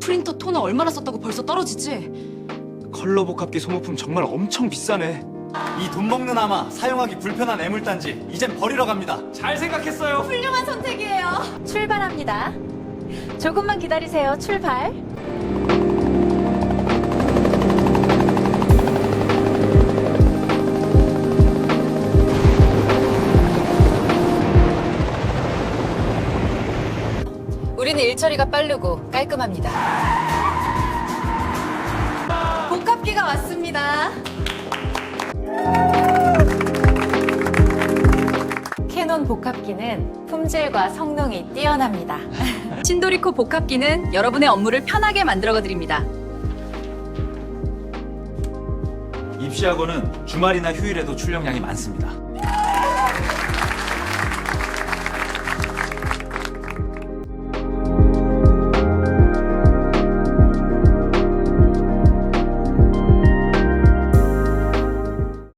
프린터 토너 얼마나 썼다고 벌써 떨어지지? 컬러 복합기 소모품 정말 엄청 비싸네. 이 돈 먹는 아마 사용하기 불편한 애물단지 이젠 버리러 갑니다. 잘 생각했어요. 훌륭한 선택이에요. 출발합니다. 조금만 기다리세요. 출발. 우리는 일처리가 빠르고 깔끔합니다. 복합기가 왔습니다. 캐논 복합기는 품질과 성능이 뛰어납니다. 신도리코 복합기는 여러분의 업무를 편하게 만들어 드립니다. 입시학원은 주말이나 휴일에도 출력량이 많습니다.